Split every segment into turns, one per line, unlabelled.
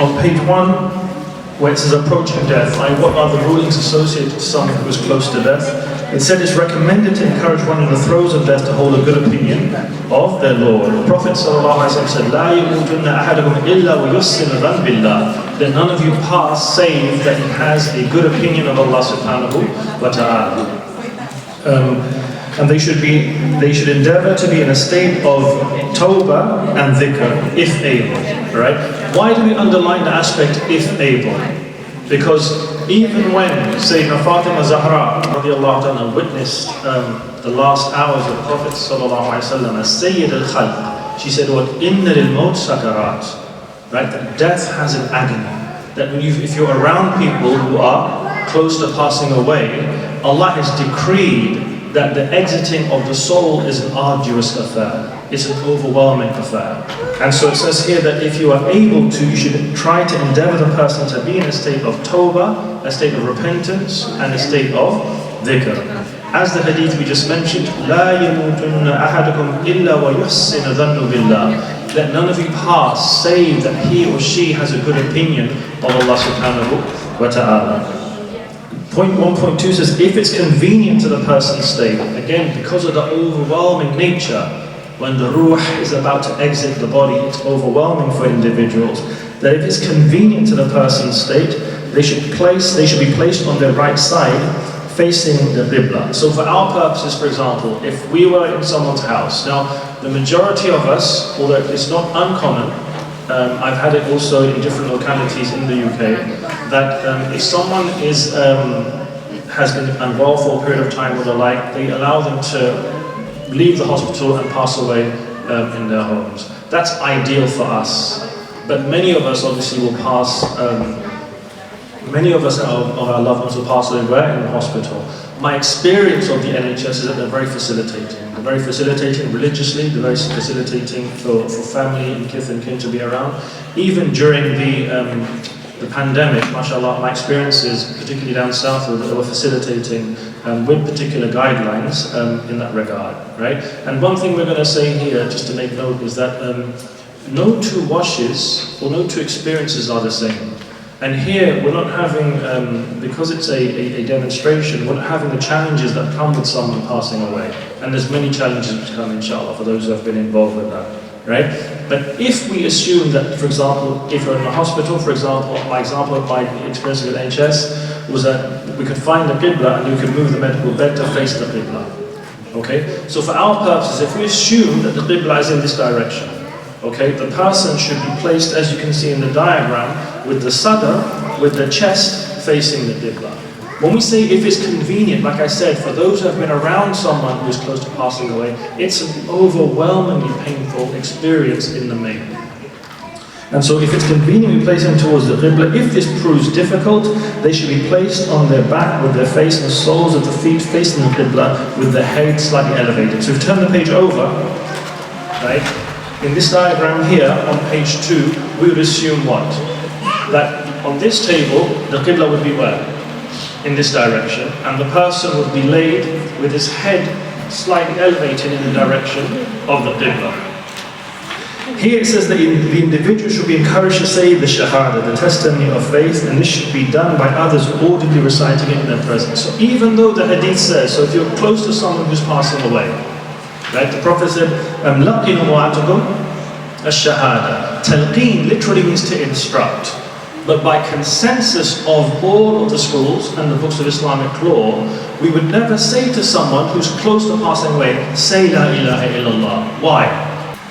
on page 1, where it says approaching death, what are the rulings associated to someone who is close to death? It said it's recommended to encourage one in the throes of death to hold a good opinion of their Lord. The Prophet ﷺ said, "La yamutunna ahadukum illa wa yuhsinu dhanna billah." That none of you pass save that he has a good opinion of Allah subhanahu wa ta'ala. And they should endeavor to be in a state of tawbah and dhikr, if able. Right? Why do we underline the aspect if able? Because even when Sayyidina Fatima Zahra radiallahu anha witnessed the last hours of the Prophet sallallahu alaihi wasallam as Sayyid al-Khalq, she said, "What inna lil-maut sakarat," right? That death has an agony. That if you're around people who are close to passing away, Allah has decreed that the exiting of the soul is an arduous affair. It's an overwhelming affair. And so it says here that if you are able to, you should try to endeavor the person to be in a state of tawbah, a state of repentance, and a state of dhikr. As the hadith we just mentioned, "La yamutunna ahadukum illa wa yuhsinu dhanna billah." Let none of you pass save that he or she has a good opinion of Allah subhanahu wa ta'ala. Point 1.2 says, if it's convenient to the person's state, again, because of the overwhelming nature, when the ruh is about to exit the body, it's overwhelming for individuals, that if it's convenient to the person's state, they should be placed on their right side, facing the qibla. So for our purposes, for example, if we were in someone's house, now the majority of us, although it's not uncommon, I've had it also in different localities in the UK, that if someone has been unwell for a period of time or the like, they allow them to leave the hospital and pass away in their homes. That's ideal for us. But many of us obviously will pass, many of us of our loved ones will pass away in the hospital. My experience of the NHS is that they're very facilitating. They're very facilitating religiously, they're very facilitating for family and kith and kin to be around. Even during the pandemic, mashallah, my experiences, particularly down south, they were facilitating with particular guidelines in that regard, right? And one thing we're going to say here, just to make note, is that no two washes or no two experiences are the same. And here, we're not having, because it's a demonstration, we're not having the challenges that come with someone passing away. And there's many challenges which come, inshallah, for those who have been involved with that, right? But if we assume that, for example, if you're in a hospital, for example, my experience with NHS was that we could find the qibla and we could move the medical bed to face the qibla, okay? So for our purposes, if we assume that the qibla is in this direction, okay, the person should be placed, as you can see in the diagram, with the sadr, with the chest facing the qibla. When we say if it's convenient, like I said, for those who have been around someone who is close to passing away, it's an overwhelmingly painful experience in the main. And so if it's convenient, we place them towards the qibla. If this proves difficult, they should be placed on their back with their face and the soles of the feet facing the qibla with the head slightly elevated. So if you turn the page over, right? In this diagram here, on page 2, we would assume what? That on this table, the qibla would be where? In this direction, and the person would be laid with his head slightly elevated in the direction of the qibla. Here it says that the individual should be encouraged to say the shahada, the testimony of faith, and this should be done by others audibly reciting it in their presence. So even though the hadith says, so if you're close to someone who's passing away, right, the Prophet said, لَقِنُوا وَعَتُكُمْ الشَّهَادَةِ. Talqeen literally means to instruct. But by consensus of all of the schools and the books of Islamic law, we would never say to someone who's close to passing away, say La ilaha illallah. Why?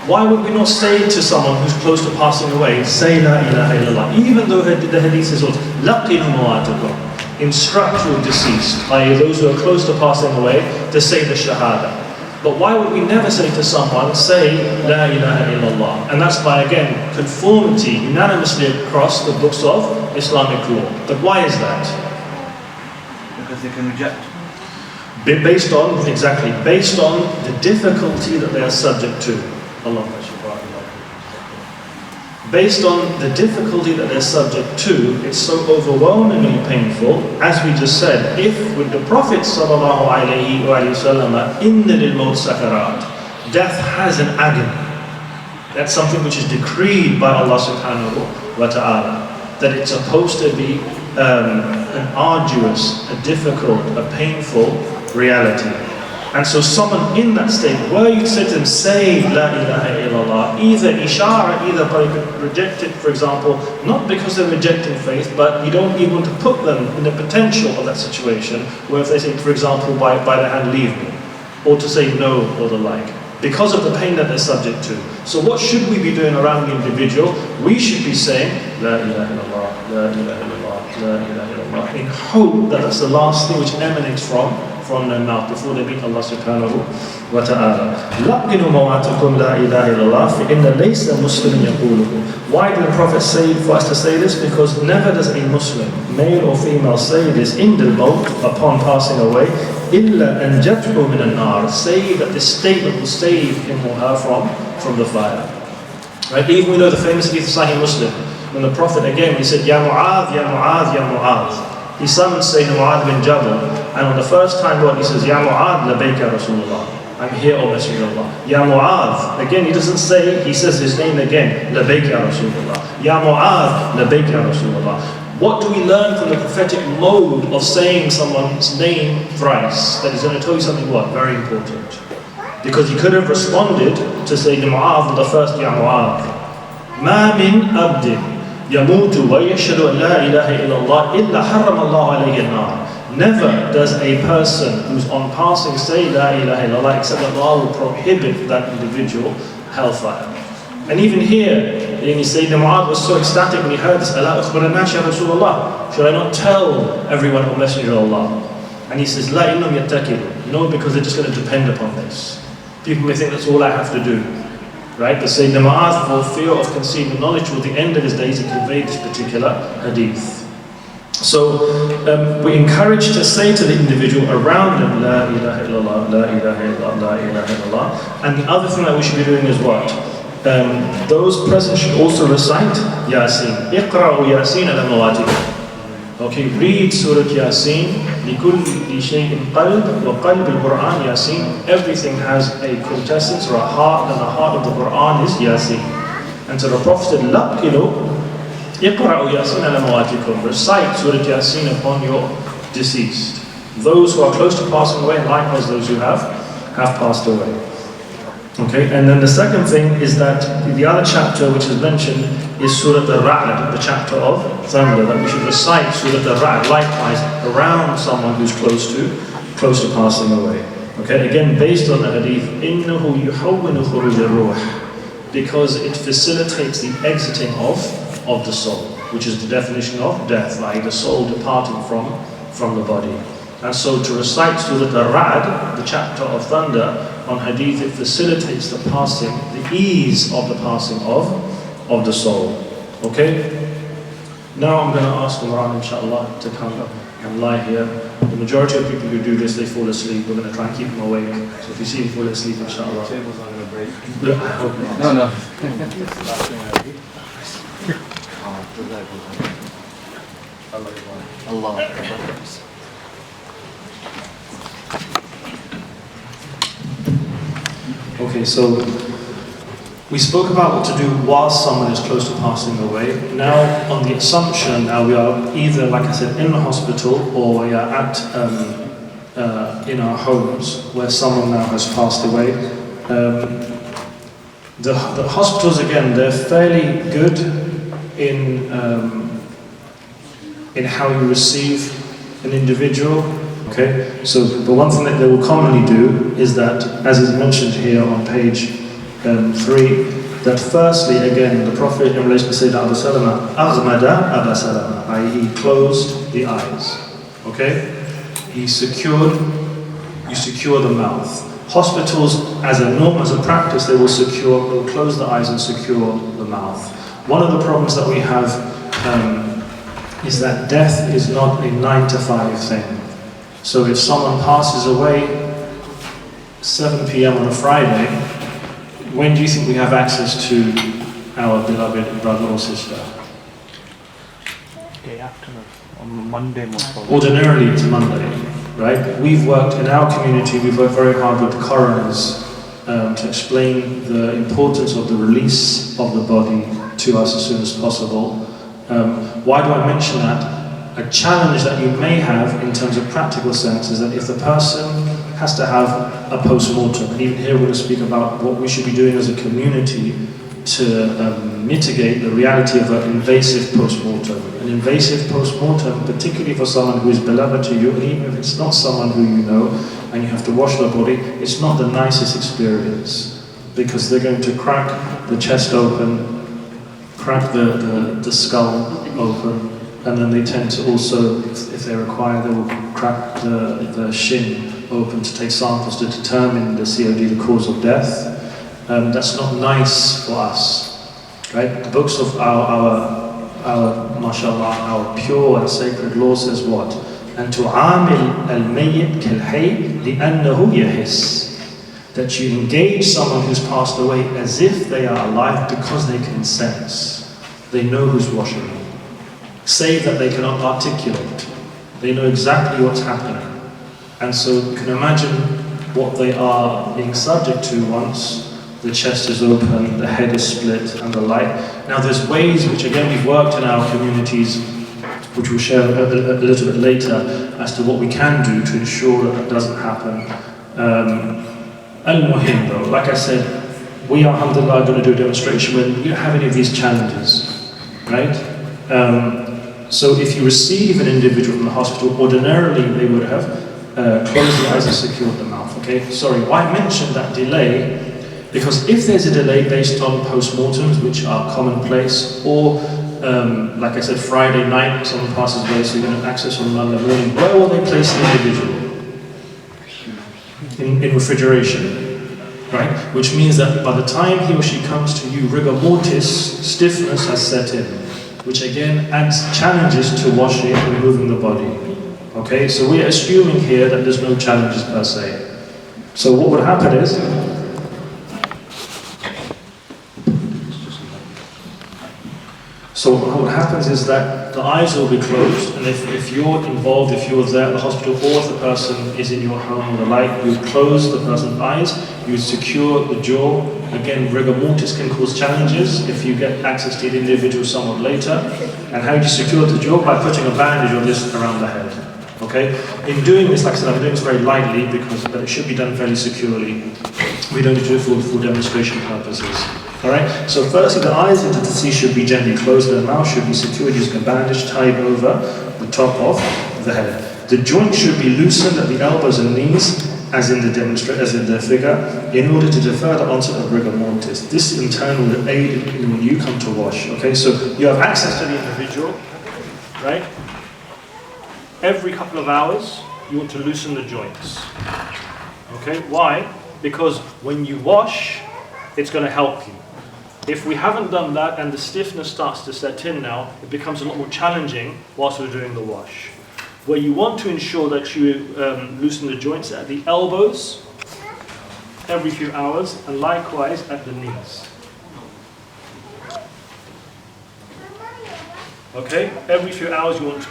Why would we not say to someone who's close to passing away, say La ilaha illallah? Even though the hadith says, لَقِنُوا وَعَتُكُمْ. Instruct your deceased, i.e. those who are close to passing away, to say the shahada. But why would we never say to someone, say La ilaha illallah? And that's by, again, conformity unanimously across the books of Islamic law. But why is that?
Because they can reject.
Based on, exactly, based on the difficulty that they are subject to. Based on the difficulty that they're subject to, it's so overwhelmingly painful, as we just said, if with the Prophet sallallahu alayhi wa sallam, inna lil maut sakarat, death has an agony. That's something which is decreed by Allah subhanahu wa ta'ala. That it's supposed to be an arduous, a difficult, a painful reality. And so someone in that state, where you say to them, say La ilaha illallah, either ishara, either by reject it, for example, not because they're rejecting faith, but you don't even want to put them in the potential of that situation, where if they say, for example, by the hand, leave me, or to say no, or the like, because of the pain that they're subject to. So what should we be doing around the individual? We should be saying, La ilaha illallah, La ilaha illallah, La ilaha illallah, in hope that that's the last thing which emanates from their mouth before they meet Allah subhanahu wa ta'ala. لَقِّنُوا مَوَاتَكُمْ لَا إِلَهَ إِلَّا اللَّهِ فَإِنَّ لَيْسَ مُسْلِمٌ يَقُولُهُ. Why did the Prophet say for us to say this? Because never does a Muslim, male or female, say this in the maut, upon passing away, إِلَّا أَنْ جَتْهُ مِنَ النَّارِ, say that this statement will save him or her from the fire. Right? Even we know the famous hadith of Sahih Muslim, when the Prophet again, he said, Ya Mu'adh, Ya Mu'adh, Ya Mu'adh. He summons Sayyidina Mu'adh bin Jabal, and on the first time what he says, Ya Mu'adh, labayka Rasulullah. I'm here, O Messenger of Allah. Ya Mu'adh, again he doesn't say, he says his name again, labayka Rasulullah. Ya Mu'adh, labayka Rasulullah. What do we learn from the prophetic mode of saying someone's name thrice? That is going to tell you something what? Very important. Because he could have responded to Sayyidina Mu'adh with the first Ya Mu'adh. Ma min abdin يَمُوتُ وَيَشْهَدُ أَنْ لَا إِلَهَ إِلَّا اللَّهِ إِلَّا حَرَّمَ اللَّهُ عَلَيْهِ النَّارِ. Never does a person who's on passing say La ilaha illallah except that Allah will prohibit that individual hellfire. And even here, Sayyidina Mu'adh was so ecstatic when he heard this, أَلَا أُخْبِرَ النَّاسَ يَا رَسُولَ اللَّهِ. Should I not tell everyone, O Messenger of Allah? And he says, لَا إِنَّهُمْ يَتَّكِلُ. No, because they're just going to depend upon this. People may think that's all I have to do. Right? But Sayyidina Mu'adh, for fear of concealing knowledge, toward the end of his days, he conveyed this particular hadith. So we're encouraged to say to the individual around him, La ilaha illallah, La ilaha illallah, La ilaha illallah. And the other thing that we should be doing is what? Those present should also recite Yasin. Iqra'u Yasin ala mawatikum. Okay, read Surah Yasin. لِكُلِّ شَيْءٍ قَلْبٍ وَقَلْبِ الْقُرْآنِ Yasin. Everything has a quintessence or a heart, and the heart of the Quran is Yasin. And so the Prophet said, لَقِّنُوا إِقْرَأُوا يَاسِينَ عَلَى مَوَاتِكُمْ. Recite Surah Yasin upon your deceased. Those who are close to passing away, and likewise those who have passed away. Okay, and then the second thing is that the other chapter which is mentioned is Surah Al-Ra'd, the chapter of thunder, that we should recite Surah Al-Ra'd likewise around someone who's close to passing away. Okay, again based on the hadith, إِنَّهُ يُحَوِّنُ خُرُوجَ الرُّوحِ, because it facilitates the exiting of the soul, which is the definition of death, like the soul departing from the body. And so to recite Surah Al-Ra'd, the chapter of thunder, on hadith, it facilitates the passing, the ease of the passing of the soul. Okay? Now I'm going to ask Imran, inshallah, to come and lie here. The majority of people who do this, they fall asleep. We're going to try and keep them awake. So if you see them fall asleep, inshallah.
The table's not going to break.
I hope not.
No. Allah.
Okay, so we spoke about what to do whilst someone is close to passing away. Now, on the assumption, now we are either, like I said, in the hospital, or we are at in our homes where someone now has passed away. The hospitals, again, they're fairly good in how you receive an individual. Okay, so the one thing that they will commonly do is that, as is mentioned here on page 3, that firstly, again, the Prophet in relation to Sayyidina Abu Salama, أَغْمَدَ أَبَا سَلَمَ, i.e. he closed the eyes. Okay? You secure the mouth. Hospitals, as a norm, as a practice, they will close the eyes and secure the mouth. One of the problems that we have is that death is not a 9 to 5 thing. So if someone passes away 7 p.m. on a Friday, when do you think we have access to our beloved brother or sister?
Day after, on Monday most probably.
Ordinarily it's Monday, right? We've worked in our community, we've worked very hard with the coroners to explain the importance of the release of the body to us as soon as possible. Why do I mention that? A challenge that you may have in terms of practical sense is that if the person has to have a post-mortem, and even here we're going to speak about what we should be doing as a community to mitigate the reality of an invasive post-mortem. An invasive post-mortem, particularly for someone who is beloved to you, and even if it's not someone who you know, and you have to wash the body, it's not the nicest experience, because they're going to crack the chest open, crack the skull open, and then they tend to also, if they require, they will crack the shin open to take samples to determine the COD, the cause of death. That's not nice for us, right? The books of our mashallah, our pure and sacred law says what? And tu'amil al-mayyit kal-hayy li'annahu yahis. That you engage someone who's passed away as if they are alive because they can sense. They know who's washing them. Save that they cannot articulate. They know exactly what's happening. And so you can imagine what they are being subject to once the chest is open, the head is split, and the like. Now there's ways which again we've worked in our communities, which we'll share a little bit later, as to what we can do to ensure that that doesn't happen. Al-Muhim though, like I said, we are alhamdulillah going to do a demonstration when we don't have any of these challenges, right? So if you receive an individual from the hospital, ordinarily they would have closed the eyes and secured the mouth, okay? Sorry, why mention that delay? Because if there's a delay based on post-mortems, which are commonplace, or like I said, Friday night, someone passes away, so you're going to access on Monday morning, where will they place the individual? In refrigeration, right? Which means that by the time he or she comes to you, rigor mortis, stiffness has set in, which again adds challenges to washing and removing the body. Okay, so we are assuming here that there's no challenges per se. So what would happen is, what happens is that the eyes will be closed, and if you're involved, if you're there at the hospital, or if the person is in your home or the like, you close the person's eyes, you secure the jaw. Again, rigor mortis can cause challenges if you get access to the individual somewhat later. And how do you secure the jaw? By putting a bandage or this around the head. Okay? In doing this, like I said, I'm doing this very lightly but it should be done fairly securely. We don't need to do it for demonstration purposes. Alright, so firstly the eyes of the deceased should be gently closed and the mouth should be secured using a bandage tied over the top of the head. The joint should be loosened at the elbows and knees as in the figure in order to defer the onset of rigor mortis. This in turn will aid in when you come to wash. Okay, so you have access to the individual, right? Every couple of hours you want to loosen the joints. Okay, why? Because when you wash, it's going to help you. If we haven't done that and the stiffness starts to set in now, it becomes a lot more challenging whilst we're doing the wash. Where you want to ensure that you loosen the joints at the elbows every few hours, and likewise at the knees. Okay, every few hours you want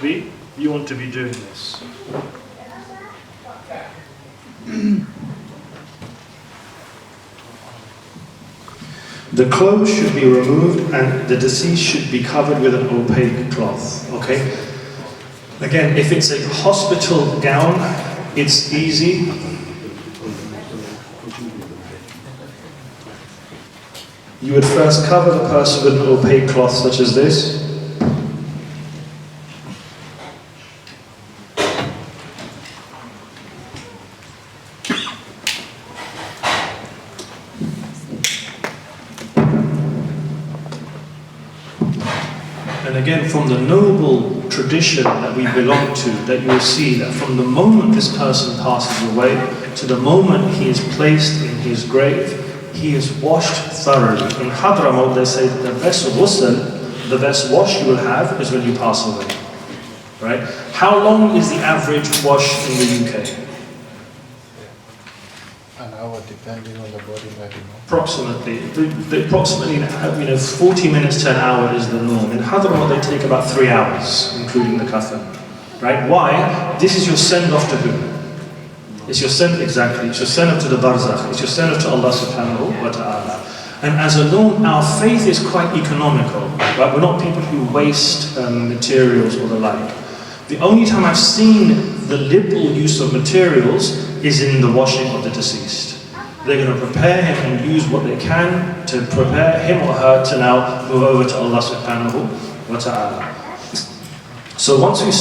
to be doing this. The clothes should be removed and the deceased should be covered with an opaque cloth. Okay? Again, if it's a hospital gown, it's easy. You would first cover the person with an opaque cloth such as this. And again, from the noble tradition that we belong to, that you will see that from the moment this person passes away to the moment he is placed in his grave, he is washed thoroughly. In Hadramaut they say that the best ghusl, the best wash you will have is when you pass away. Right? How long is the average wash in the UK?
An hour, depending on the body weight.
Approximately. Approximately 40 minutes to an hour is the norm. In Hadramaut they take about 3 hours, including the kafan. Right? Why? This is your send-off to who? It's your send, exactly. It's your send up to the barzakh. It's your send up to Allah subhanahu wa ta'ala. And as a norm, our faith is quite economical. Right? We're not people who waste materials or the like. The only time I've seen the liberal use of materials is in the washing of the deceased. They're going to prepare him and use what they can to prepare him or her to now move over to Allah subhanahu wa ta'ala. So once we've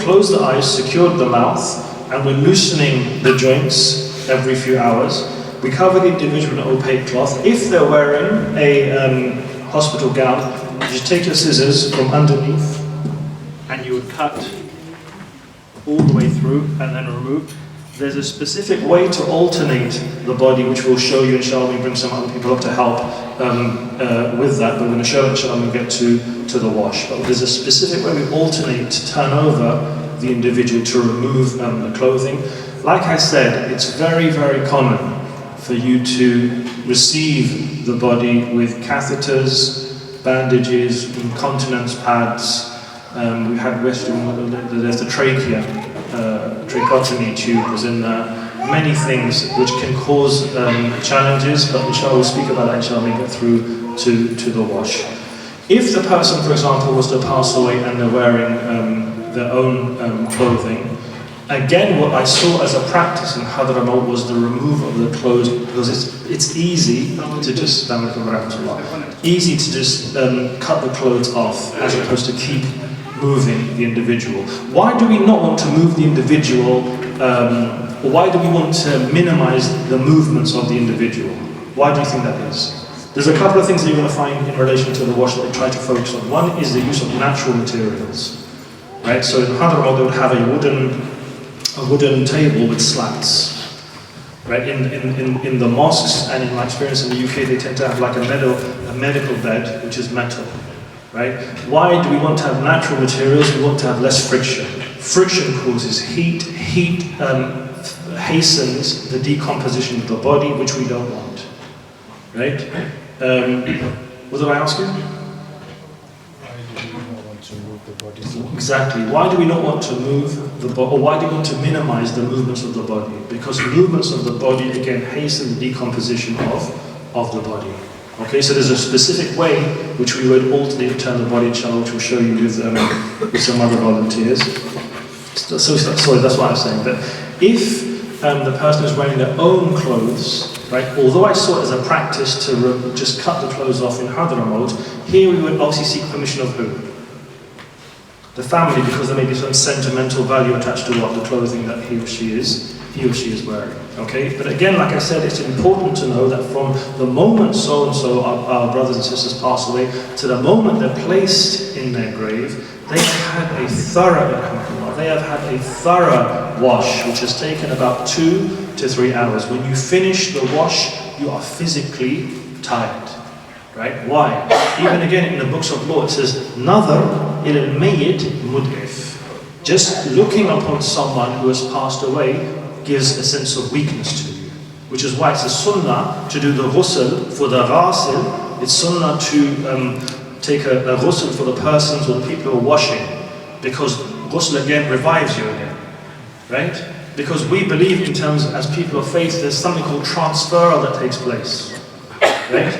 closed the eyes, secured the mouth, and we're loosening the joints every few hours, we cover the individual in an opaque cloth. If they're wearing a hospital gown, you take your scissors from underneath and you would cut all the way through and then remove. There's a specific way to alternate the body, which we'll show you, inshallah. We bring some other people up to help with that, but we're going to show it, inshallah, when we get to the wash. But there's a specific way we alternate to turn over the individual to remove the clothing. Like I said, it's very, very common for you to receive the body with catheters, bandages, incontinence pads. We had there's the trachea, tracheotomy tube was in there. Many things which can cause challenges, but inshallah we'll speak about that inshallah when we get through to the wash. If the person, for example, was to pass away and they're wearing their own clothing, again, what I saw as a practice in Hadramaut was the removal of the clothes, because it's easy to just cut the clothes off as opposed to keep moving the individual. Why do we not want to move the individual, or why do we want to minimize the movements of the individual? Why do you think that is? There's a couple of things that you're going to find in relation to the wash that they try to focus on. One is the use of natural materials. Right? So in Hadramaut they would have a wooden table with slats. Right? In the mosques and in my experience in the UK, they tend to have like a medical bed which is metal. Right? Why do we want to have natural materials? We want to have less friction. Friction causes heat. Heat hastens the decomposition of the body, which we don't want. Right? What did I ask you? Exactly. Why do we not want to move the body, or why do we want to minimize the movements of the body? Because movements of the body, again, hasten the decomposition of the body. Okay, so there's a specific way which we would alternate turn the body, inshallah, which we'll show you with some other volunteers. So, sorry, that's what I'm saying. But if the person is wearing their own clothes, right, although I saw it as a practice to just cut the clothes off in Hadramaut, here we would obviously seek permission of who? The family, because there may be some sentimental value attached to what the clothing that he or she is wearing. Okay, but again, like I said, it's important to know that from the moment so-and-so, our brothers and sisters pass away, to the moment they're placed in their grave, they have had a thorough wash, which has taken about 2 to 3 hours. When you finish the wash, you are physically tired. Right? Why? Even again in the books of law it says, "Nadhar ila al-mayyit mud'if." Just looking upon someone who has passed away gives a sense of weakness to you. Which is why it's a sunnah to do the ghusl for the ghasil. It's sunnah to take a ghusl for the persons or the people who are washing. Because ghusl again revives you again. Right? Because we believe in terms as people of faith, there's something called transfer that takes place. Right?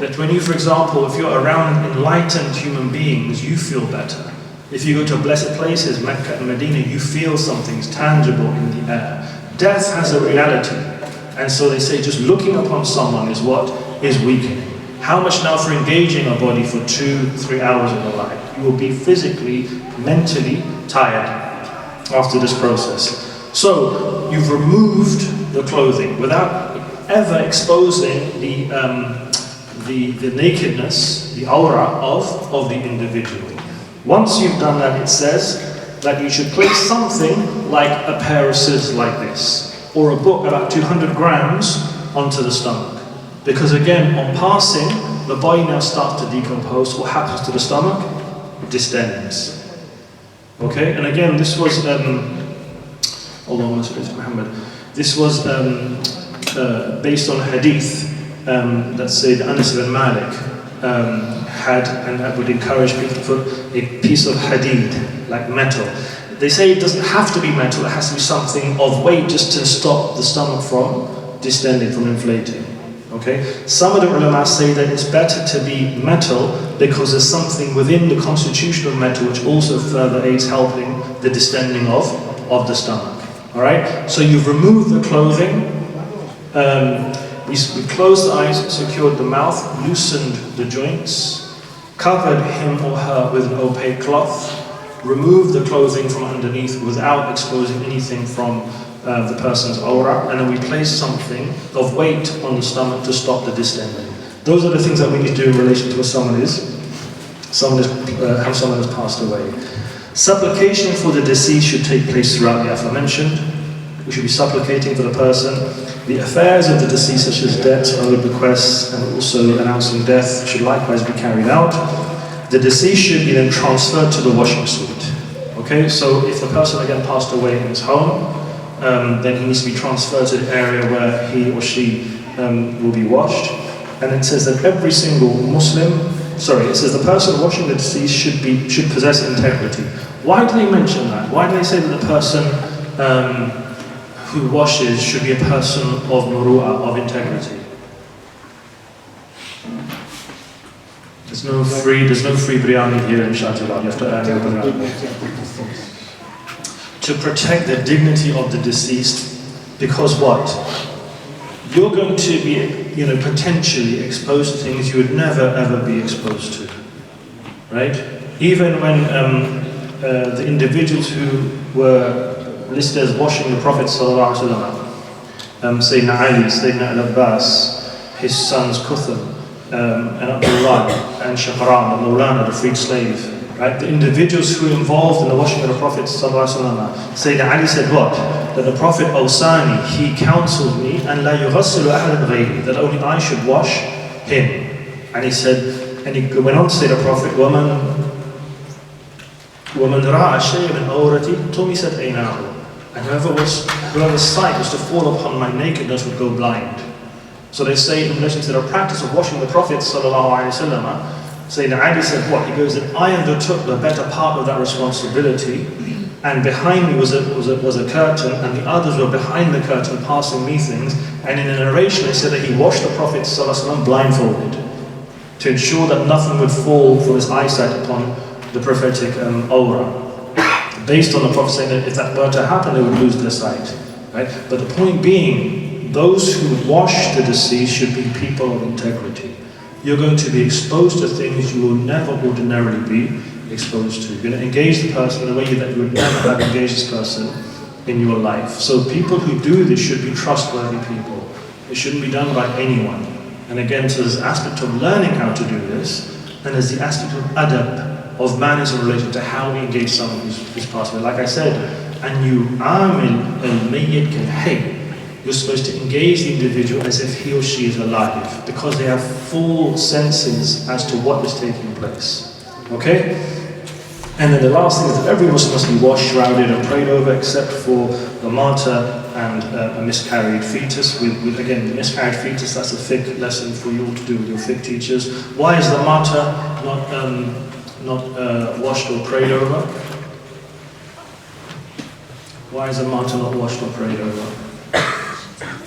That when you, for example, if you're around enlightened human beings, you feel better. If you go to blessed places, Mecca and Medina, you feel something's tangible in the air. Death has a reality. And so they say just looking upon someone is what is weakening. How much now for engaging a body for 2-3 hours of the life? You will be physically, mentally tired after this process. So you've removed the clothing without ever exposing the nakedness, the aura of the individual. Once you've done that, it says that you should place something like a pair of scissors like this, or a book about 200 grams onto the stomach. Because again, on passing, the body now starts to decompose. What happens to the stomach? It distends. Okay, and again, this was this was based on hadith that said Anas ibn Malik had, and I would encourage people to put a piece of hadid, like metal, they say it doesn't have to be metal, it has to be something of weight just to stop the stomach from distending, from inflating. Okay? Some of the ulama say that it's better to be metal because there's something within the constitution of metal which also further aids helping the distending of the stomach. Alright? So you've removed the clothing, we closed the eyes, secured the mouth, loosened the joints, covered him or her with an opaque cloth, removed the clothing from underneath without exposing anything from the person's aura, and then we place something of weight on the stomach to stop the distending. Those are the things that we need to do in relation to how someone has passed away. Supplication for the deceased should take place throughout the aforementioned. We should be supplicating for the person. The affairs of the deceased, such as debts, owed bequests, and also announcing death, should likewise be carried out. The deceased should be then transferred to the washing suite. Okay, so if the person again passed away in his home, then he needs to be transferred to the area where he or she will be washed. And it says that every single Muslim, it says the person washing the deceased should possess integrity. Why do they mention that? Why do they say that the person who washes should be a person of muru'ah, of integrity? There's no free biryani here in SHAHJALAL. You have to earn your biryani. To protect the dignity of the deceased, because what? You're going to be, potentially exposed to things you would never ever be exposed to, right? Even when the individuals who were listed as washing the Prophet sallallahu alaihi wasallam, Sayyidina Ali, Sayyidina al-Abbas, his sons Kuthum, and Abdullah, and Shahram, and Mawlana, the freed slave. Right? The individuals who were involved in the washing of the Prophet Sayyidina Ali said what? That the Prophet Awsani, he counseled me, and la yughassilu ahadan ghayri, that only I should wash him. And he said, and he went on to say the Prophet, وَمَنْ رَاءَ شَيْءٍ مِنْ أَوْرَتِي طُمِسَتْ عَيْنَاهُ. And whoever's sight was to fall upon my nakedness would go blind. So they say in relation to the practice of washing the Prophet sallallahu alaihi wasallam, Sayyidina Ali said what? He goes that I undertook the better part of that responsibility, and behind me was a curtain, and the others were behind the curtain passing me things. And in a narration it said that he washed the Prophet ﷺ blindfolded to ensure that nothing would fall from his eyesight upon the prophetic aura. Based on the Prophet saying that if that were to happen, they would lose their sight. Right? But the point being, those who wash the deceased should be people of integrity. You're going to be exposed to things you will never ordinarily be exposed to. You're going to engage the person in a way that you would never have engaged this person in your life. So people who do this should be trustworthy people. It shouldn't be done by anyone. And again, so there's an aspect of learning how to do this, and there's the aspect of adab, of manners in relation to how we engage someone who's passed away. Like I said, and you amil al-mayyit kal-hayy. You're supposed to engage the individual as if he or she is alive, because they have full senses as to what is taking place. Okay? And then the last thing is that every Muslim must be washed, shrouded and prayed over, except for the martyr and a miscarried fetus. With again, the miscarried fetus, that's a fiqh lesson for you all to do with your fiqh teachers. Why is the martyr not washed or prayed over? Why is the martyr not washed or prayed over?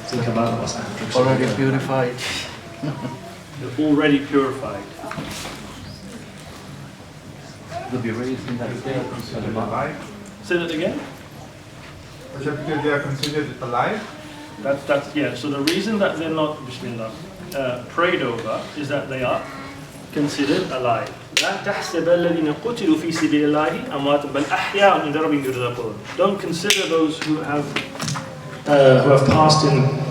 Think about it, what's happening.
Already purified.
They're already purified.
They'll be raised in that state.
Say that again?
Is it because they are considered alive?
That's yeah. So the reason that they're not prayed over is that they are considered alive. Don't consider those who have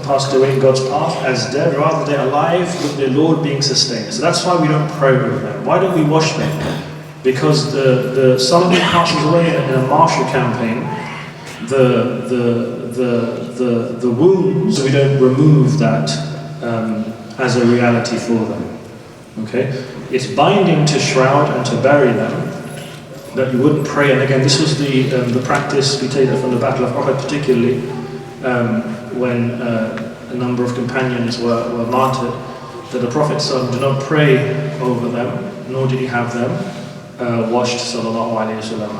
passed away in God's path as dead, rather they're alive with their Lord being sustained. So that's why we don't pray over them. Why don't we wash them? Because somebody passes away in a martial campaign, the wounds, we don't remove that as a reality for them. Okay? It's binding to shroud and to bury them, that you wouldn't pray. And again, this was the practice, we take that from the Battle of Uhud particularly, when a number of companions were martyred, that the Prophet did not pray over them, nor did he have them washed, sallallahu alayhi wa sallam.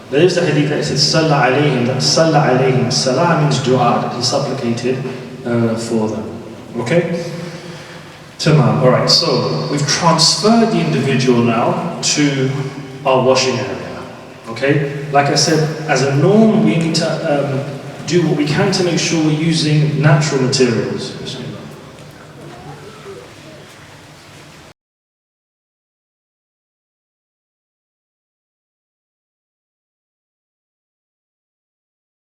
There is a hadith that says, Salla alayhim, that Salla alayhim, Salah means dua, that he supplicated for them. Okay? Tamam. Alright, so we've transferred the individual now to our washing area. Okay? Like I said, as a norm, we need to do what we can to make sure we're using natural materials.